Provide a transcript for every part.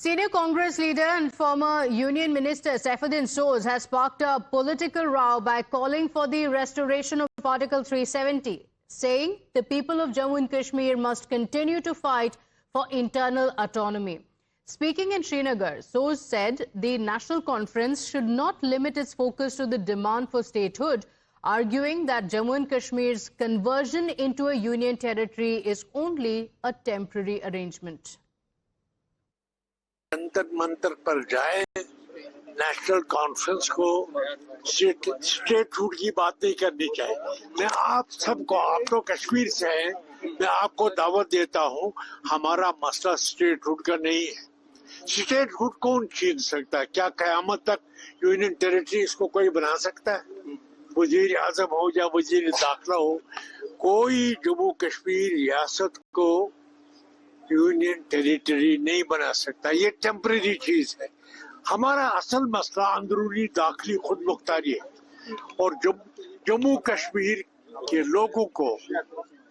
Senior Congress leader and former Union Minister Saifuddin Soz has sparked a political row by calling for the restoration of Article 370, saying the people of Jammu and Kashmir must continue to fight for internal autonomy. Speaking in Srinagar, Soz said the National Conference should not limit its focus to the demand for statehood, arguing that Jammu and Kashmir's conversion into a union territory is only a temporary arrangement. Jantar Mantar पर जाए, national conference को statehood की बात नहीं करनी चाहिए। मैं आप सबको, आप लोग कश्मीर से हैं, मैं आपको दावत देता हूं, हमारा मसला स्टेटहुड का नहीं है। स्टेटहुड कौन छीन सकता है? क्या कयामत तक यूनियन टेरिटरी इसको कोई बना सकता है? वजीर आजम हो या वजीर दाखिला हो, कोई जम्मू कश्मीर रियासत को यूनियन टेरिटरी नहीं बना सकता। ये टेम्परेरी चीज है। हमारा असल मसला अंदरूनी दाखिली खुद मुख्तारी है और जम्मू कश्मीर के लोगों को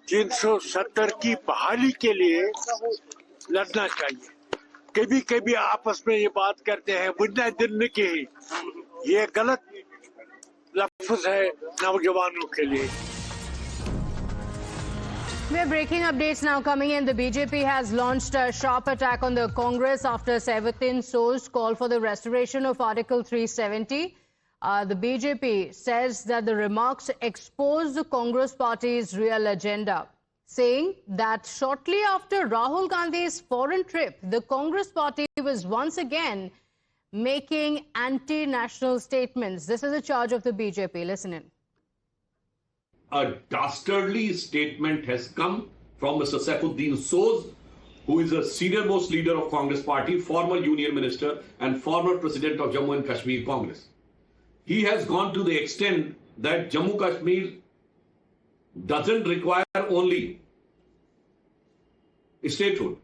370 की बहाली के लिए लड़ना चाहिए। कभी कभी आपस में ये बात करते हैं बुनिया दिन की, ये गलत लफ्ज है नौजवानों के लिए। We are breaking updates now coming in. The BJP has launched a sharp attack on the Congress after Saifuddin Soz called for the restoration of Article 370. The BJP says that the remarks expose the Congress party's real agenda, saying that shortly after Rahul Gandhi's foreign trip, the Congress party was once again making anti-national statements. This is a charge of the BJP. Listen in. A dastardly statement has come from Mr. Saifuddin Soz, who is a senior-most leader of Congress party, former union minister and former president of Jammu and Kashmir Congress. He has gone to the extent that Jammu Kashmir doesn't require only statehood,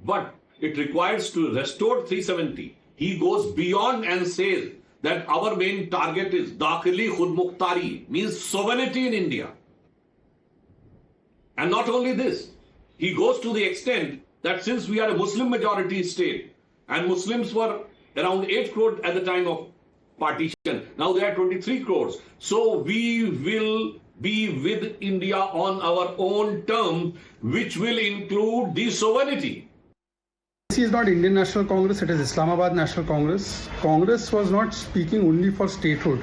but it requires to restore 370. He goes beyond and says that our main target is Dakhili Khud Mukhtari, means sovereignty in India. And not only this, he goes to the extent that since we are a Muslim majority state, and Muslims were around 8 crore at the time of partition, now they are 23 crores. So we will be with India on our own terms, which will include the sovereignty. This is not Indian National Congress, it is Islamabad National Congress. Congress was not speaking only for statehood.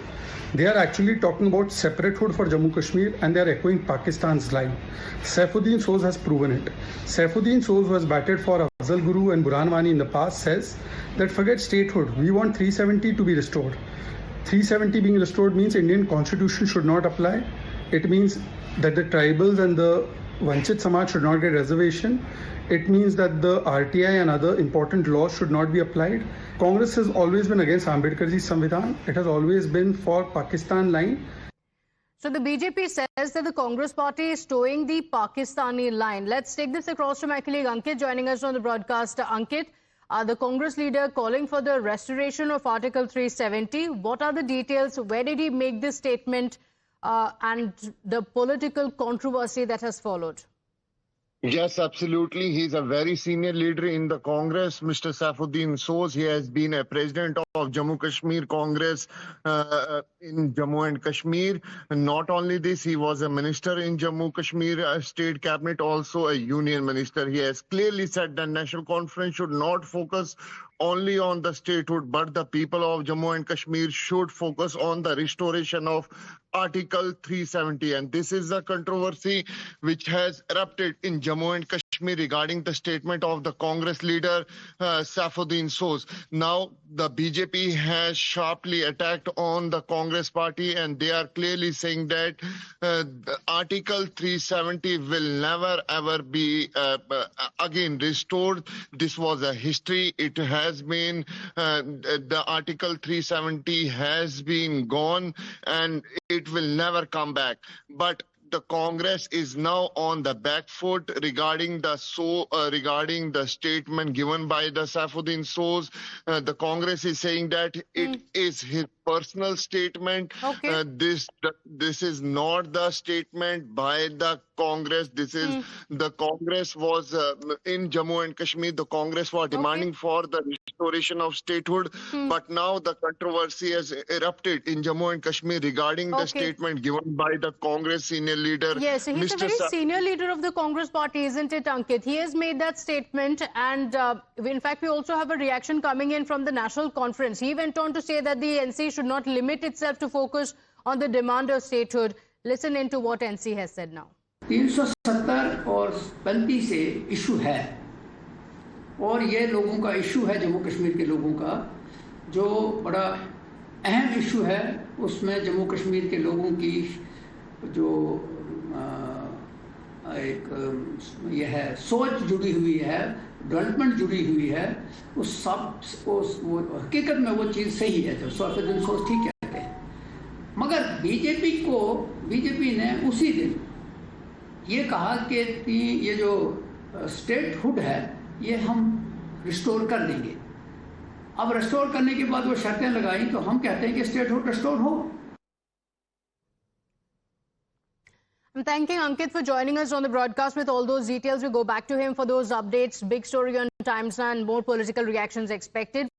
They are actually talking about separatehood for Jammu Kashmir and they are echoing Pakistan's line. Saifuddin Soz has proven it. Saifuddin Soz, who has batted for Afzal Guru and Burhan Wani in the past, says that forget statehood, we want 370 to be restored. 370 being restored means Indian constitution should not apply. It means that the tribals and the Vanchit Samaj should not get reservation. It means that the RTI and other important laws should not be applied. Congress has always been against Ambedkarji's Samvidhan. It has always been for Pakistan line. So the BJP says that the Congress party is towing the Pakistani line. Let's take this across to my colleague Ankit, joining us on the broadcast. Ankit, the Congress leader calling for the restoration of Article 370. What are the details? Where did he make this statement? And the political controversy that has followed? Yes, absolutely. He's a very senior leader in the Congress, Mr. Saifuddin Soz. He has been a president of Jammu Kashmir Congress in Jammu and Kashmir. And not only this, he was a minister in Jammu Kashmir State Cabinet, also a union minister. He has clearly said that National Conference should not focus only on the statehood, but the people of Jammu and Kashmir should focus on the restoration of Article 370. And this is the controversy which has erupted in Jammu and Kashmir regarding the statement of the Congress leader Saifuddin Soz. Now, the BJP has sharply attacked on the Congress party and they are clearly saying that Article 370 will never ever be again restored. This was a history. It has been, the Article 370 has been gone and it will never come back. But the Congress is now on the back foot regarding the statement given by the Saifuddin Soz. The Congress is saying that it is personal statement. Okay. This is not the statement by the Congress. This is the Congress was in Jammu and Kashmir. The Congress was demanding for the restoration of statehood, but now the controversy has erupted in Jammu and Kashmir regarding the statement given by the Congress senior leader. Yes, he's a very senior leader of the Congress party, isn't it, Ankit? He has made that statement, and in fact, we also have a reaction coming in from the National Conference. He went on to say that the NC should not limit itself to focus on the demand of statehood. Listen into what NC has said now. 370 और 35 से issue है, और ये लोगों का issue है, जम्मू कश्मीर के लोगों का जो बड़ा अहम इशू है। उसमें जम्मू कश्मीर के लोगों की जो एक ये है सोच जुड़ी हुई है, डेवलपमेंट जुड़ी हुई है, उस सब वो हकीकत में वो चीज़ सही है, जो सैफुद्दीन सोज ठीक कहते हैं। मगर बीजेपी ने उसी दिन ये कहा कि ये जो स्टेटहुड है ये हम रिस्टोर कर देंगे। अब रिस्टोर करने के बाद वो शर्तें लगाई, तो हम कहते हैं कि स्टेटहुड रिस्टोर हो। I'm thanking Ankit for joining us on the broadcast with all those details. We go back to him for those updates. Big story on Times and more political reactions expected.